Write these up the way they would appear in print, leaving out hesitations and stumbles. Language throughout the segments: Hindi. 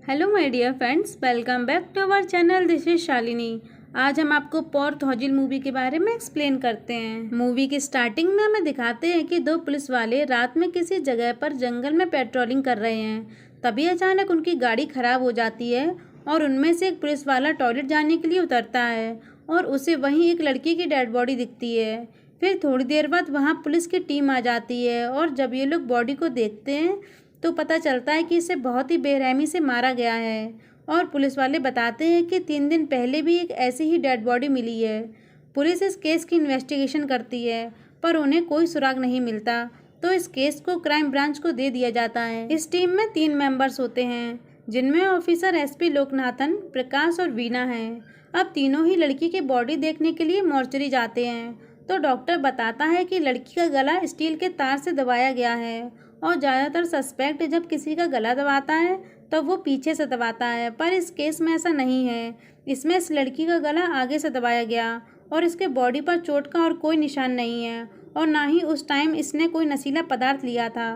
Hello my dear friends, welcome back to our channel. This is Shalini. आज हम आपको पॉर थॉजिल मूवी के बारे में एक्सप्लेन करते हैं। मूवी की स्टार्टिंग में हमें दिखाते हैं कि दो पुलिस वाले रात में किसी जगह पर जंगल में पेट्रोलिंग कर रहे हैं। तभी अचानक उनकी गाड़ी खराब हो जाती है और उनमें से एक पुलिस वाला टॉयलेट जाने के लिए उतरता है और उसे वहीं एक लड़की की डेड बॉडी दिखती है। फिर थोड़ी देर बाद वहाँ पुलिस की टीम आ जाती है और जब ये लोग बॉडी को देखते हैं तो पता चलता है कि इसे बहुत ही बेरहमी से मारा गया है। और पुलिस वाले बताते हैं कि 3 दिन पहले भी एक ऐसी ही डेड बॉडी मिली है। पुलिस इस केस की इन्वेस्टिगेशन करती है पर उन्हें कोई सुराग नहीं मिलता, तो इस केस को क्राइम ब्रांच को दे दिया जाता है। इस टीम में 3 मेंबर्स होते हैं जिनमें ऑफिसर एसपी लोकनाथन, प्रकाश और वीना हैं। अब तीनों ही लड़की की बॉडी देखने के लिए मॉर्चरी जाते हैं तो डॉक्टर बताता है कि लड़की का गला स्टील के तार से दबाया गया है और ज़्यादातर सस्पेक्ट जब किसी का गला दबाता है तो वो पीछे से दबाता है, पर इस केस में ऐसा नहीं है। इसमें इस लड़की का गला आगे से दबाया गया और इसके बॉडी पर चोट का और कोई निशान नहीं है और ना ही उस टाइम इसने कोई नशीला पदार्थ लिया था।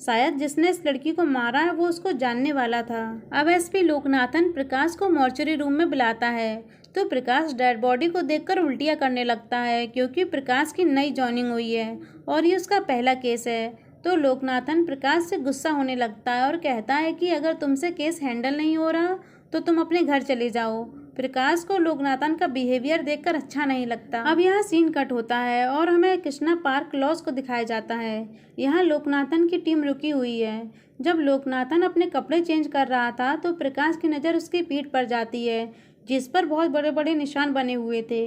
शायद जिसने इस लड़की को मारा है वो उसको जानने वाला था। अब एसपी लोकनाथन प्रकाश को मॉर्चरी रूम में बुलाता है तो प्रकाश डेड बॉडी को देखकर उल्टियाँ करने लगता है क्योंकि प्रकाश की नई जॉइनिंग हुई है और ये उसका पहला केस है। तो लोकनाथन प्रकाश से गुस्सा होने लगता है और कहता है कि अगर तुमसे केस हैंडल नहीं हो रहा तो तुम अपने घर चले जाओ। प्रकाश को लोकनाथन का बिहेवियर देखकर अच्छा नहीं लगता। अब यहाँ सीन कट होता है और हमें कृष्णा पार्क लॉज को दिखाया जाता है। यहाँ लोकनाथन की टीम रुकी हुई है। जब लोकनाथन अपने कपड़े चेंज कर रहा था तो प्रकाश की नज़र उसकी पीठ पर जाती है जिस पर बहुत बड़े बड़े निशान बने हुए थे।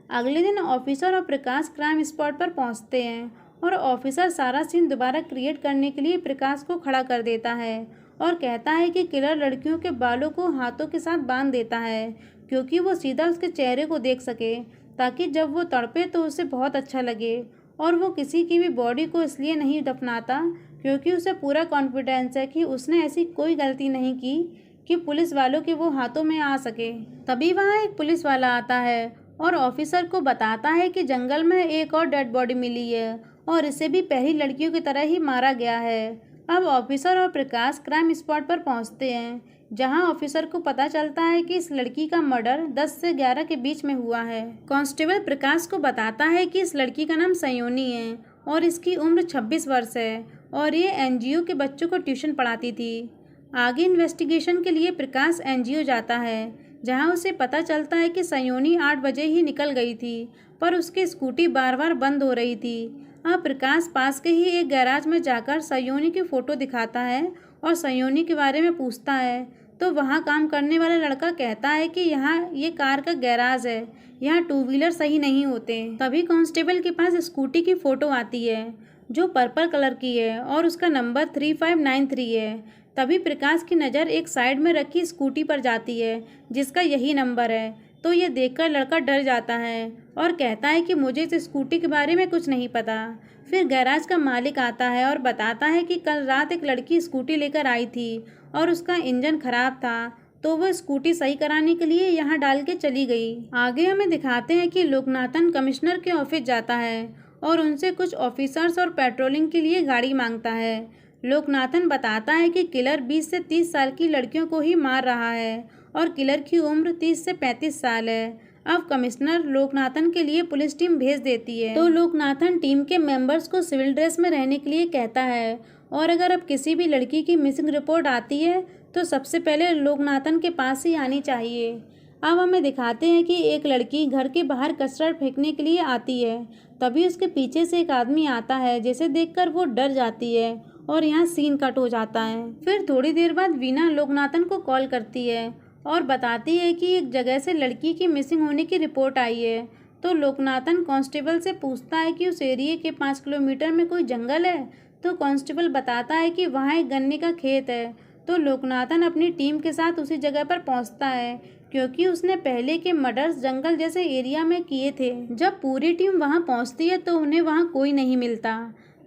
अगले दिन ऑफिसर और प्रकाश क्राइम स्पॉट पर पहुँचते हैं और ऑफिसर सारा सीन दोबारा क्रिएट करने के लिए प्रकाश को खड़ा कर देता है और कहता है कि किलर लड़कियों के बालों को हाथों के साथ बांध देता है क्योंकि वो सीधा उसके चेहरे को देख सके ताकि जब वो तड़पे तो उसे बहुत अच्छा लगे। और वो किसी की भी बॉडी को इसलिए नहीं दफनाता क्योंकि उसे पूरा कॉन्फिडेंस है कि उसने ऐसी कोई गलती नहीं की कि पुलिस वालों के वो हाथों में आ सके। तभी वहाँ एक पुलिस वाला आता है और ऑफिसर को बताता है कि जंगल में एक और डेड बॉडी मिली है और इसे भी पहली लड़कियों की तरह ही मारा गया है। अब ऑफिसर और प्रकाश क्राइम स्पॉट पर पहुंचते हैं जहां ऑफिसर को पता चलता है कि इस लड़की का मर्डर 10 से 11 के बीच में हुआ है। कांस्टेबल प्रकाश को बताता है कि इस लड़की का नाम सयोनी है और इसकी उम्र 26 वर्ष है और ये एनजीओ के बच्चों को ट्यूशन पढ़ाती थी। आगे इन्वेस्टिगेशन के लिए प्रकाश एनजीओ जाता है जहां उसे पता चलता है कि सयोनी 8 बजे ही निकल गई थी पर उसकी स्कूटी बार बार बंद हो रही थी। अब प्रकाश पास के ही एक गैराज में जाकर सयोनी की फ़ोटो दिखाता है और सयोनी के बारे में पूछता है तो वहाँ काम करने वाला लड़का कहता है कि यहाँ ये कार का गैराज है, यहाँ 2 व्हीलर सही नहीं होते। तभी कांस्टेबल के पास स्कूटी की फ़ोटो आती है जो पर्पल कलर की है और उसका नंबर 3593 है। तभी प्रकाश की नज़र एक साइड में रखी स्कूटी पर जाती है जिसका यही नंबर है तो ये देखकर लड़का डर जाता है और कहता है कि मुझे इस स्कूटी के बारे में कुछ नहीं पता। फिर गैराज का मालिक आता है और बताता है कि कल रात एक लड़की स्कूटी लेकर आई थी और उसका इंजन खराब था तो वो स्कूटी सही कराने के लिए यहाँ डाल के चली गई। आगे हमें दिखाते हैं कि लोकनाथन कमिश्नर के ऑफिस जाता है और उनसे कुछ ऑफिसर्स और पेट्रोलिंग के लिए गाड़ी मांगता है। लोकनाथन बताता है कि किलर 20 से 30 साल की लड़कियों को ही मार रहा है और किलर की उम्र 30 से 35 साल है। अब कमिश्नर लोकनाथन के लिए पुलिस टीम भेज देती है तो लोकनाथन टीम के मेंबर्स को सिविल ड्रेस में रहने के लिए कहता है और अगर अब किसी भी लड़की की मिसिंग रिपोर्ट आती है तो सबसे पहले लोकनाथन के पास ही आनी चाहिए। अब हमें दिखाते हैं कि एक लड़की घर के बाहर कचरा फेंकने के लिए आती है। तभी उसके पीछे से एक आदमी आता है जिसे देखकर वो डर जाती है और यहाँ सीन कट हो जाता है। फिर थोड़ी देर बाद वीना लोकनाथन को कॉल करती है और बताती है कि एक जगह से लड़की की मिसिंग होने की रिपोर्ट आई है। तो लोकनाथन कांस्टेबल से पूछता है कि उस एरिया के 5 किलोमीटर में कोई जंगल है तो कांस्टेबल बताता है कि वहाँ एक गन्ने का खेत है। तो लोकनाथन अपनी टीम के साथ उसी जगह पर पहुँचता है क्योंकि उसने पहले के मर्डर्स जंगल जैसे एरिया में किए थे। जब पूरी टीम वहाँ पहुँचती है तो उन्हें वहाँ कोई नहीं मिलता।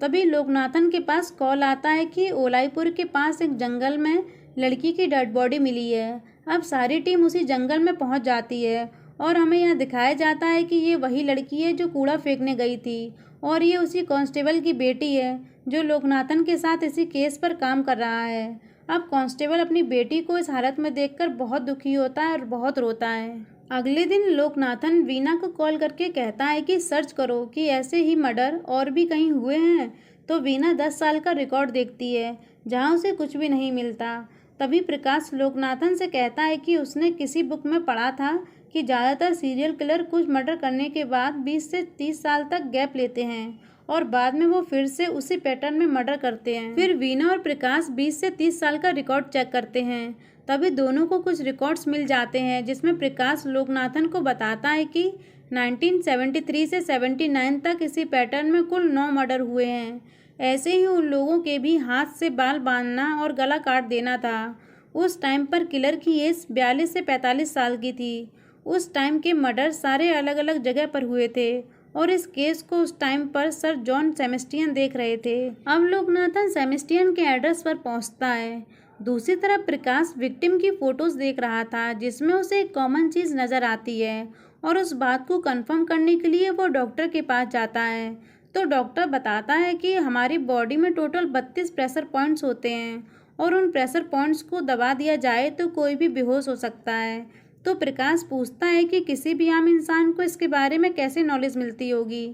तभी लोकनाथन के पास कॉल आता है कि ओलाईपुर के पास एक जंगल में लड़की की डेड बॉडी मिली है। अब सारी टीम उसी जंगल में पहुंच जाती है और हमें यहाँ दिखाया जाता है कि ये वही लड़की है जो कूड़ा फेंकने गई थी और ये उसी कांस्टेबल की बेटी है जो लोकनाथन के साथ इसी केस पर काम कर रहा है। अब कांस्टेबल अपनी बेटी को इस हालत में देखकर बहुत दुखी होता है और बहुत रोता है। अगले दिन लोकनाथन वीना को कॉल करके कहता है कि सर्च करो कि ऐसे ही मर्डर और भी कहीं हुए हैं। तो वीना 10 साल का रिकॉर्ड देखती है जहां उसे कुछ भी नहीं मिलता। तभी प्रकाश लोकनाथन से कहता है कि उसने किसी बुक में पढ़ा था कि ज़्यादातर सीरियल किलर कुछ मर्डर करने के बाद 20 से 30 साल तक गैप लेते हैं और बाद में वो फिर से उसी पैटर्न में मर्डर करते हैं। फिर वीना और प्रकाश 20 से 30 साल का रिकॉर्ड चेक करते हैं। तभी दोनों को कुछ रिकॉर्ड्स मिल जाते हैं जिसमें प्रकाश लोकनाथन को बताता है कि 1973 से 79 तक इसी पैटर्न में कुल 9 मर्डर हुए हैं। ऐसे ही उन लोगों के भी हाथ से बाल बांधना और गला काट देना था। उस टाइम पर किलर की एज 42 से 45 साल की थी। उस टाइम के मर्डर सारे अलग अलग जगह पर हुए थे और इस केस को उस टाइम पर सर जॉन सेबेस्टियन देख रहे थे। अब लोकनाथन सेबेस्टियन के एड्रेस पर पहुंचता है। दूसरी तरफ प्रकाश विक्टिम की फोटोज देख रहा था जिसमें उसे एक कॉमन चीज़ नज़र आती है और उस बात को कंफर्म करने के लिए वो डॉक्टर के पास जाता है। तो डॉक्टर बताता है कि हमारी बॉडी में टोटल 32 प्रेशर पॉइंट्स होते हैं और उन प्रेशर पॉइंट्स को दबा दिया जाए तो कोई भी बेहोश हो सकता है। तो प्रकाश पूछता है कि किसी भी आम इंसान को इसके बारे में कैसे नॉलेज मिलती होगी।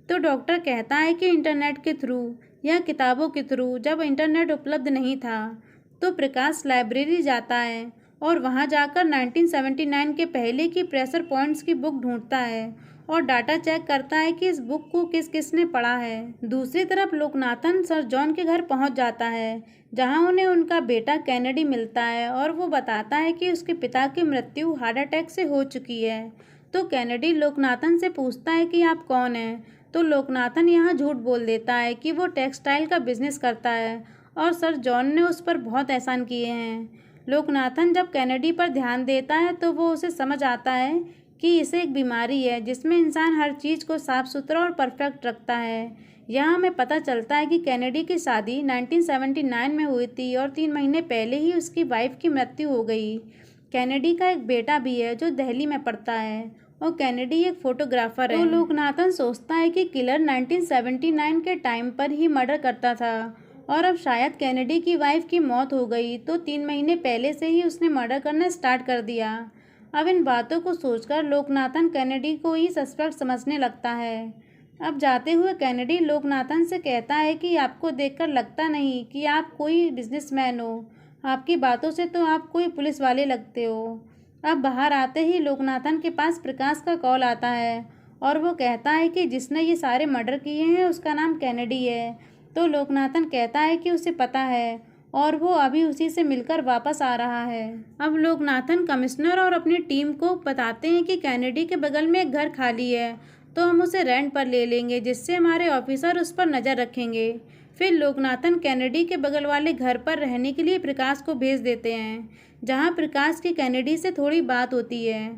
तो डॉक्टर कहता है कि इंटरनेट के थ्रू या किताबों के थ्रू, जब इंटरनेट उपलब्ध नहीं था। तो प्रकाश लाइब्रेरी जाता है और वहां जाकर 1979 के पहले की प्रेशर पॉइंट्स की बुक ढूंढता है और डाटा चेक करता है कि इस बुक को किस किसने पढ़ा है। दूसरी तरफ लोकनाथन सर जॉन के घर पहुंच जाता है जहां उन्हें उनका बेटा कैनेडी मिलता है और वो बताता है कि उसके पिता की मृत्यु हार्ट अटैक से हो चुकी है। तो कैनेडी लोकनाथन से पूछता है कि आप कौन हैं। तो लोकनाथन यहाँ झूठ बोल देता है कि वो टेक्सटाइल का बिजनेस करता है और सर जॉन ने उस पर बहुत एहसान किए हैं। लोकनाथन जब कैनेडी पर ध्यान देता है तो वो उसे समझ आता है कि इसे एक बीमारी है जिसमें इंसान हर चीज़ को साफ सुथरा और परफेक्ट रखता है। यहाँ हमें पता चलता है कि कैनेडी की शादी 1979 में हुई थी और 3 महीने पहले ही उसकी वाइफ की मृत्यु हो गई। कैनेडी का एक बेटा भी है जो दिल्ली में पढ़ता है और कैनेडी एक फोटोग्राफर है। तो लोकनाथन सोचता है कि किलर 1979 के टाइम पर ही मर्डर करता था और अब शायद कैनेडी की वाइफ की मौत हो गई तो 3 महीने पहले से ही उसने मर्डर करना स्टार्ट कर दिया। अब इन बातों को सोचकर लोकनाथन कैनेडी को ही सस्पेक्ट समझने लगता है। अब जाते हुए कैनेडी लोकनाथन से कहता है कि आपको देखकर लगता नहीं कि आप कोई बिजनेसमैन हो। आपकी बातों से तो आप कोई पुलिस वाले लगते हो। अब बाहर आते ही लोकनाथन के पास प्रकाश का कॉल आता है और वो कहता है कि जिसने ये सारे मर्डर किए हैं उसका नाम कैनेडी है। तो लोकनाथन कहता है कि उसे पता है और वो अभी उसी से मिलकर वापस आ रहा है। अब लोकनाथन कमिश्नर और अपनी टीम को बताते हैं कि कैनेडी के बगल में एक घर खाली है तो हम उसे रेंट पर ले लेंगे जिससे हमारे ऑफिसर उस पर नज़र रखेंगे। फिर लोकनाथन कैनेडी के बगल वाले घर पर रहने के लिए प्रकाश को भेज देते हैं जहां प्रकाश की कैनेडी से थोड़ी बात होती है।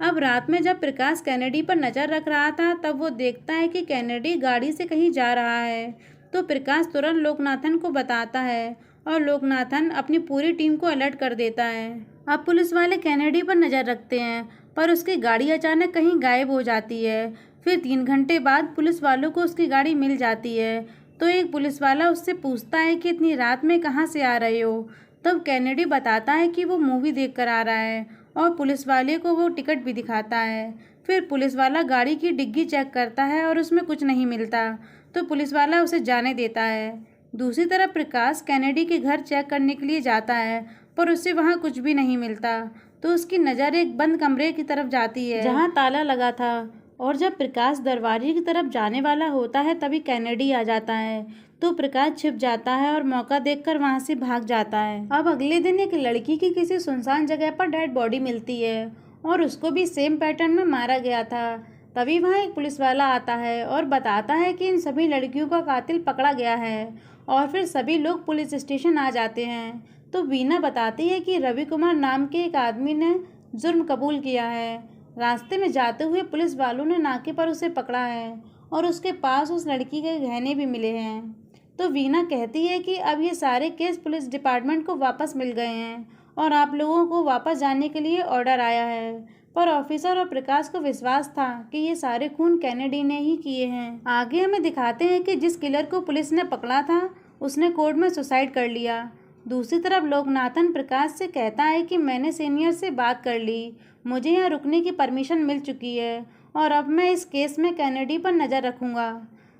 अब रात में जब प्रकाश कैनेडी पर नज़र रख रहा था तब वो देखता है कि कैनेडी गाड़ी से कहीं जा रहा है। तो प्रकाश तुरंत लोकनाथन को बताता है और लोकनाथन अपनी पूरी टीम को अलर्ट कर देता है। अब पुलिस वाले कैनेडी पर नज़र रखते हैं पर उसकी गाड़ी अचानक कहीं गायब हो जाती है। फिर 3 घंटे बाद पुलिस वालों को उसकी गाड़ी मिल जाती है। तो एक पुलिस वाला उससे पूछता है कि इतनी रात में कहाँ से आ रहे हो। तब कैनेडी बताता है कि वो मूवी देख कर आ रहा है और पुलिस वाले को वो टिकट भी दिखाता है। फिर पुलिस वाला गाड़ी की डिग्गी चेक करता है और उसमें कुछ नहीं मिलता तो पुलिस वाला उसे जाने देता है। दूसरी तरफ प्रकाश कैनेडी के घर चेक करने के लिए जाता है पर उसे वहाँ कुछ भी नहीं मिलता। तो उसकी नज़र एक बंद कमरे की तरफ जाती है जहाँ ताला लगा था और जब प्रकाश दरवाजे की तरफ जाने वाला होता है तभी कैनेडी आ जाता है। तो प्रकाश छिप जाता है और मौका देखकर वहां से भाग जाता है। अब अगले दिन एक लड़की की किसी सुनसान जगह पर डेड बॉडी मिलती है और उसको भी सेम पैटर्न में मारा गया था। तभी वहाँ एक पुलिस वाला आता है और बताता है कि इन सभी लड़कियों का कातिल पकड़ा गया है और फिर सभी लोग पुलिस स्टेशन आ जाते हैं। तो वीना बताती है कि रवि कुमार नाम के एक आदमी ने जुर्म कबूल किया है। रास्ते में जाते हुए पुलिस वालों ने नाके पर उसे पकड़ा है और उसके पास उस लड़की के गहने भी मिले हैं। तो वीना कहती है कि अब ये सारे केस पुलिस डिपार्टमेंट को वापस मिल गए हैं और आप लोगों को वापस जाने के लिए ऑर्डर आया है। पर ऑफिसर और प्रकाश को विश्वास था कि ये सारे खून कैनेडी ने ही किए हैं। आगे हमें दिखाते हैं कि जिस किलर को पुलिस ने पकड़ा था उसने कोर्ट में सुसाइड कर लिया दूसरी तरफ लोकनाथन प्रकाश से कहता है कि मैंने सीनियर से बात कर ली, मुझे यहाँ रुकने की परमिशन मिल चुकी है और अब मैं इस केस में कैनेडी पर नज़र रखूँगा।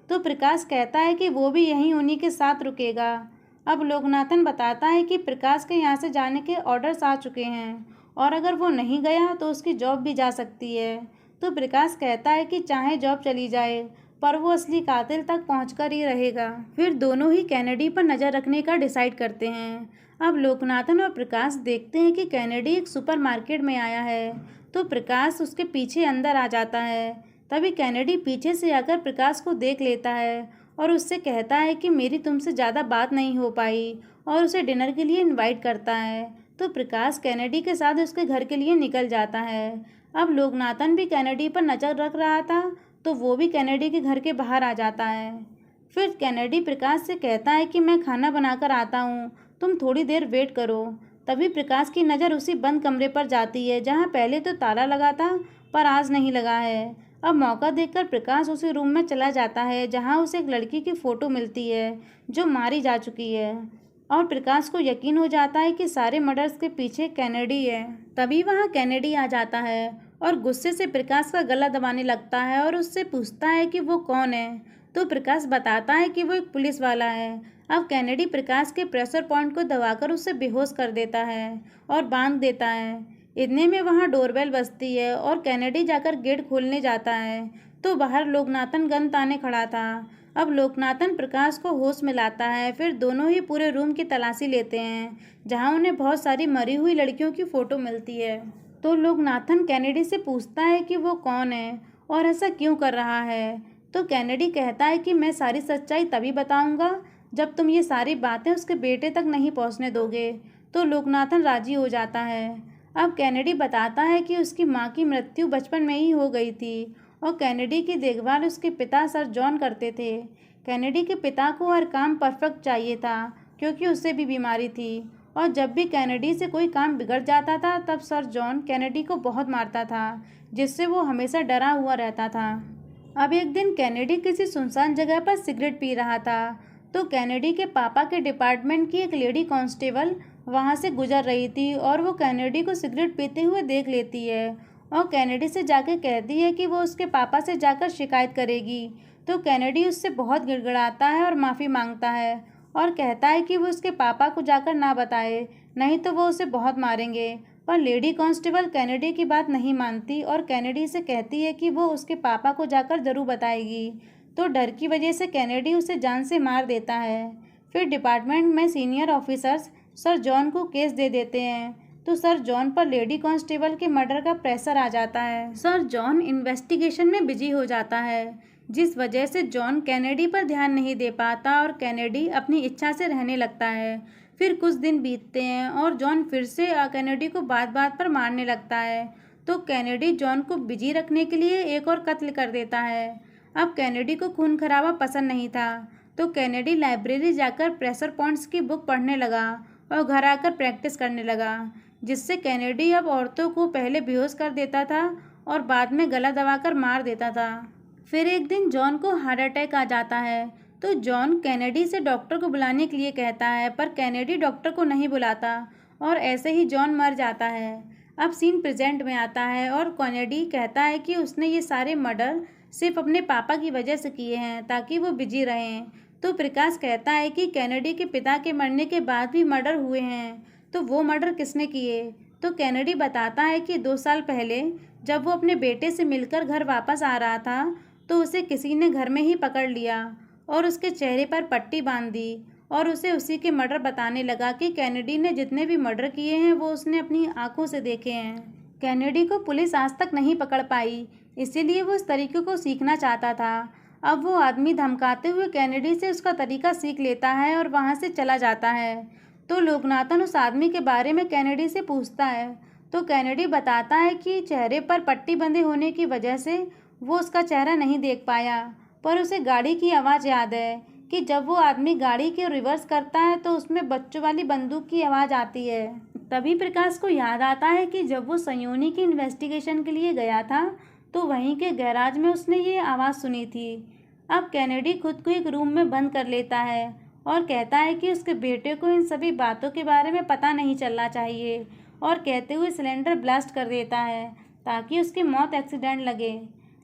तो प्रकाश कहता है कि वो भी यहीं उन्हीं के साथ रुकेगा। अब लोकनाथन बताता है कि प्रकाश के यहाँ से जाने के ऑर्डर्स आ चुके हैं और अगर वो नहीं गया तो उसकी जॉब भी जा सकती है। तो प्रकाश कहता है कि चाहे जॉब चली जाए पर वो असली कातिल तक पहुंचकर ही रहेगा। फिर दोनों ही कैनेडी पर नज़र रखने का डिसाइड करते हैं। अब लोकनाथन और प्रकाश देखते हैं कि कैनेडी एक सुपरमार्केट में आया है, तो प्रकाश उसके पीछे अंदर आ जाता है। तभी कैनेडी पीछे से आकर प्रकाश को देख लेता है और उससे कहता है कि मेरी तुमसे ज़्यादा बात नहीं हो पाई और उसे डिनर के लिए इनवाइट करता है। तो प्रकाश कैनेडी के साथ उसके घर के लिए निकल जाता है। अब लोकनाथन भी कैनेडी पर नज़र रख रहा था, तो वो भी कैनेडी के घर के बाहर आ जाता है। फिर कैनेडी प्रकाश से कहता है कि मैं खाना बनाकर आता हूँ, तुम थोड़ी देर वेट करो। तभी प्रकाश की नज़र उसी बंद कमरे पर जाती है जहाँ पहले तो ताला लगा था पर आज नहीं लगा है। अब मौका देखकर प्रकाश उसी रूम में चला जाता है जहाँ उसे एक लड़की की फ़ोटो मिलती है जो मारी जा चुकी है और प्रकाश को यकीन हो जाता है कि सारे मर्डर्स के पीछे कैनेडी है। तभी वहाँ कैनेडी आ जाता है और गुस्से से प्रकाश का गला दबाने लगता है और उससे पूछता है कि वो कौन है। तो प्रकाश बताता है कि वो एक पुलिस वाला है। अब कैनेडी प्रकाश के प्रेशर पॉइंट को दबाकर उसे बेहोश कर देता है और बांध देता है। इतने में वहाँ डोरबेल बजती है और कैनेडी जाकर गेट खोलने जाता है, तो बाहर लोकनाथन गन ताने खड़ा था। अब लोकनाथन प्रकाश को होश में लाता है। फिर दोनों ही पूरे रूम की तलाशी लेते हैं जहाँ उन्हें बहुत सारी मरी हुई लड़कियों की फ़ोटो मिलती है। तो लोकनाथन कैनेडी से पूछता है कि वो कौन है और ऐसा क्यों कर रहा है। तो कैनेडी कहता है कि मैं सारी सच्चाई तभी बताऊंगा जब तुम ये सारी बातें उसके बेटे तक नहीं पहुंचने दोगे। तो लोकनाथन राजी हो जाता है। अब कैनेडी बताता है कि उसकी मां की मृत्यु बचपन में ही हो गई थी और कैनेडी की देखभाल उसके पिता सर जॉन करते थे। कैनेडी के पिता को हर काम परफेक्ट चाहिए था क्योंकि उससे भी बीमारी थी और जब भी कैनेडी से कोई काम बिगड़ जाता था तब सर जॉन कैनेडी को बहुत मारता था, जिससे वो हमेशा डरा हुआ रहता था। अब एक दिन कैनेडी किसी सुनसान जगह पर सिगरेट पी रहा था, तो कैनेडी के पापा के डिपार्टमेंट की एक लेडी कांस्टेबल वहां से गुजर रही थी और वो कैनेडी को सिगरेट पीते हुए देख लेती है और कैनेडी से जाकर कहती है कि वो उसके पापा से जाकर शिकायत करेगी। तो कैनेडी उससे बहुत गिड़गिड़ाता है और माफ़ी मांगता है और कहता है कि वो उसके पापा को जाकर ना बताए, नहीं तो वो उसे बहुत मारेंगे। पर लेडी कांस्टेबल कैनेडी की बात नहीं मानती और कैनेडी से कहती है कि वो उसके पापा को जाकर ज़रूर बताएगी। तो डर की वजह से कैनेडी उसे जान से मार देता है। फिर डिपार्टमेंट में सीनियर ऑफिसर्स सर जॉन को केस दे देते हैं, तो सर जॉन पर लेडी कांस्टेबल के मर्डर का प्रेशर आ जाता है। सर जॉन इन्वेस्टिगेशन में बिजी हो जाता है, जिस वजह से जॉन कैनेडी पर ध्यान नहीं दे पाता और कैनेडी अपनी इच्छा से रहने लगता है। फिर कुछ दिन बीतते हैं और जॉन फिर से कैनेडी को बात बात पर मारने लगता है, तो कैनेडी जॉन को बिजी रखने के लिए एक और कत्ल कर देता है। अब कैनेडी को खून खराबा पसंद नहीं था, तो कैनेडी लाइब्रेरी जाकर प्रेशर पॉइंट्स की बुक पढ़ने लगा और घर आकर प्रैक्टिस करने लगा, जिससे कैनेडी अब औरतों को पहले बेहोश कर देता था और बाद में गला दबाकर मार देता था। फिर एक दिन जॉन को हार्ट अटैक आ जाता है, तो जॉन कैनेडी से डॉक्टर को बुलाने के लिए कहता है, पर कैनेडी डॉक्टर को नहीं बुलाता और ऐसे ही जॉन मर जाता है। अब सीन प्रेजेंट में आता है और कैनेडी कहता है कि उसने ये सारे मर्डर सिर्फ अपने पापा की वजह से किए हैं ताकि वो बिजी रहें। तो प्रकाश कहता है कि कैनेडी के पिता के मरने के बाद भी मर्डर हुए हैं, तो वो मर्डर किसने किए। तो कैनेडी बताता है कि 2 साल पहले जब वो अपने बेटे से मिलकर घर वापस आ रहा था, तो उसे किसी ने घर में ही पकड़ लिया और उसके चेहरे पर पट्टी बांध दी और उसे उसी के मर्डर बताने लगा कि कैनेडी ने जितने भी मर्डर किए हैं वो उसने अपनी आंखों से देखे हैं। कैनेडी को पुलिस आज तक नहीं पकड़ पाई, इसीलिए वो इस तरीके को सीखना चाहता था। अब वो आदमी धमकाते हुए कैनेडी से उसका तरीका सीख लेता है और वहाँ से चला जाता है। तो लोकनाथन उस आदमी के बारे में कैनेडी से पूछता है, तो कैनेडी बताता है कि चेहरे पर पट्टी बंधे होने की वजह से वो उसका चेहरा नहीं देख पाया, पर उसे गाड़ी की आवाज़ याद है कि जब वो आदमी गाड़ी के रिवर्स करता है तो उसमें बच्चों वाली बंदूक की आवाज़ आती है। तभी प्रकाश को याद आता है कि जब वो सयोनी की इन्वेस्टिगेशन के लिए गया था तो वहीं के गैराज में उसने ये आवाज़ सुनी थी। अब कैनेडी खुद को एक रूम में बंद कर लेता है और कहता है कि उसके बेटे को इन सभी बातों के बारे में पता नहीं चलना चाहिए, और कहते हुए सिलेंडर ब्लास्ट कर देता है ताकि उसकी मौत एक्सीडेंट लगे।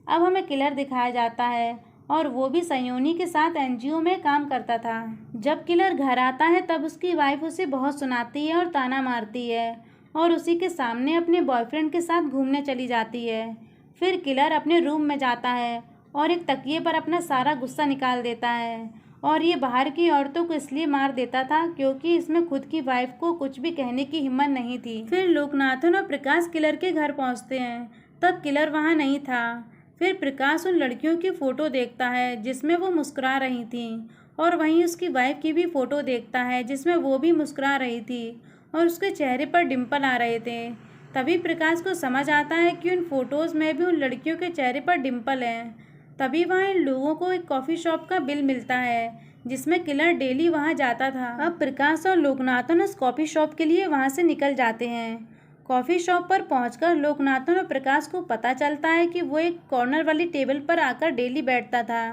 अब हमें किलर दिखाया जाता है और वो भी सयोनी के साथ एनजीओ में काम करता था। जब किलर घर आता है तब उसकी वाइफ उसे बहुत सुनाती है और ताना मारती है और उसी के सामने अपने बॉयफ्रेंड के साथ घूमने चली जाती है। फिर किलर अपने रूम में जाता है और एक तकिए पर अपना सारा गुस्सा निकाल देता है, और ये बाहर की औरतों को इसलिए मार देता था क्योंकि इसमें खुद की वाइफ को कुछ भी कहने की हिम्मत नहीं थी। फिर लोकनाथन और प्रकाश किलर के घर पहुंचते हैं, तब किलर वहां नहीं था। फिर प्रकाश उन लड़कियों की फ़ोटो देखता है जिसमें वो मुस्कुरा रही थी, और वहीं उसकी वाइफ की भी फ़ोटो देखता है जिसमें वो भी मुस्कुरा रही थी और उसके चेहरे पर डिम्पल आ रहे थे। तभी प्रकाश को समझ आता है कि उन फोटोज़ में भी उन लड़कियों के चेहरे पर डिम्पल हैं। तभी वहाँ इन लोगों को एक कॉफ़ी शॉप का बिल मिलता है जिसमें किलर डेली वहाँ जाता था। अब प्रकाश और लोकनाथन उस कॉफ़ी शॉप के लिए वहाँ से निकल जाते हैं। कॉफ़ी शॉप पर पहुंचकर लोकनाथन और प्रकाश को पता चलता है कि वो एक कॉर्नर वाली टेबल पर आकर डेली बैठता था।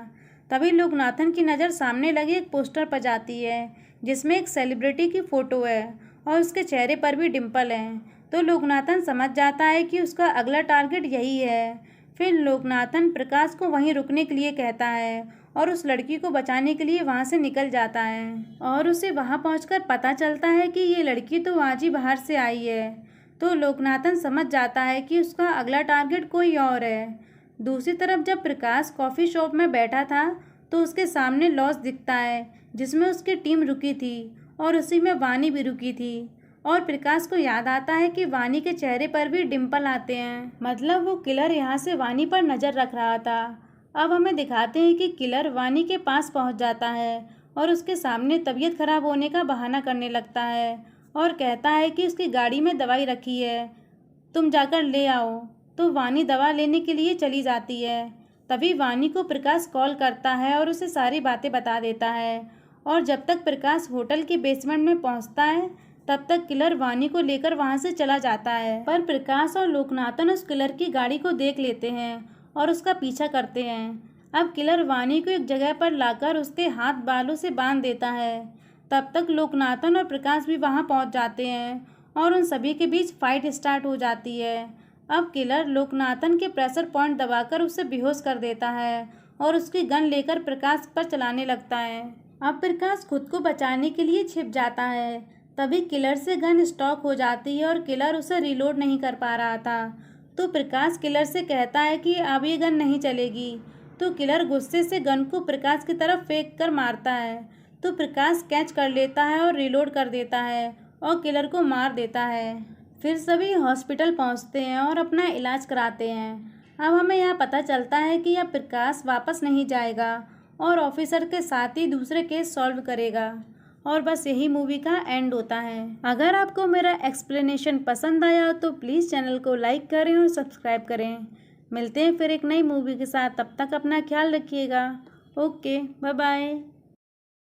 तभी लोकनाथन की नज़र सामने लगे एक पोस्टर पर जाती है जिसमें एक सेलिब्रिटी की फ़ोटो है और उसके चेहरे पर भी डिम्पल हैं। तो लोकनाथन समझ जाता है कि उसका अगला टारगेट यही है। फिर लोकनाथन प्रकाश को वहीं रुकने के लिए कहता है और उस लड़की को बचाने के लिए वहाँ से निकल जाता है, और उसे वहाँ पहुँचकर पता चलता है कि ये लड़की तो आज ही बाहर से आई है। तो लोकनाथन समझ जाता है कि उसका अगला टारगेट कोई और है। दूसरी तरफ जब प्रकाश कॉफ़ी शॉप में बैठा था तो उसके सामने लॉज दिखता है जिसमें उसकी टीम रुकी थी और उसी में वानी भी रुकी थी, और प्रकाश को याद आता है कि वानी के चेहरे पर भी डिम्पल आते हैं, मतलब वो किलर यहाँ से वानी पर नज़र रख रहा था। अब हमें दिखाते हैं कि किलर वानी के पास पहुँच जाता है और उसके सामने तबीयत खराब होने का बहाना करने लगता है और कहता है कि उसकी गाड़ी में दवाई रखी है, तुम जाकर ले आओ। तो वानी दवा लेने के लिए चली जाती है। तभी वानी को प्रकाश कॉल करता है और उसे सारी बातें बता देता है, और जब तक प्रकाश होटल के बेसमेंट में पहुंचता है तब तक किलर वानी को लेकर वहां से चला जाता है। पर प्रकाश और लोकनाथन उस किलर की गाड़ी को देख लेते हैं और उसका पीछा करते हैं। अब किलर वानी को एक जगह पर लाकर उसके हाथ बालों से बांध देता है। तब तक लोकनाथन और प्रकाश भी वहां पहुंच जाते हैं और उन सभी के बीच फाइट स्टार्ट हो जाती है। अब किलर लोकनाथन के प्रेशर पॉइंट दबाकर उसे बेहोश कर देता है और उसकी गन लेकर प्रकाश पर चलाने लगता है। अब प्रकाश खुद को बचाने के लिए छिप जाता है। तभी किलर से गन स्टॉक हो जाती है और किलर उसे रिलोड नहीं कर पा रहा था। तो प्रकाश किलर से कहता है कि अब ये गन नहीं चलेगी। तो किलर गुस्से से गन को प्रकाश की तरफ फेंक कर मारता है। तो प्रकाश कैच कर लेता है और रिलोड कर देता है और किलर को मार देता है। फिर सभी हॉस्पिटल पहुंचते हैं और अपना इलाज कराते हैं। अब हमें यह पता चलता है कि यह प्रकाश वापस नहीं जाएगा और ऑफिसर के साथ ही दूसरे केस सॉल्व करेगा, और बस यही मूवी का एंड होता है। अगर आपको मेरा एक्सप्लेनेशन पसंद आया हो तो प्लीज़ चैनल को लाइक करें और सब्सक्राइब करें। मिलते हैं फिर एक नई मूवी के साथ, तब तक अपना ख्याल रखिएगा। Okay, bye bye.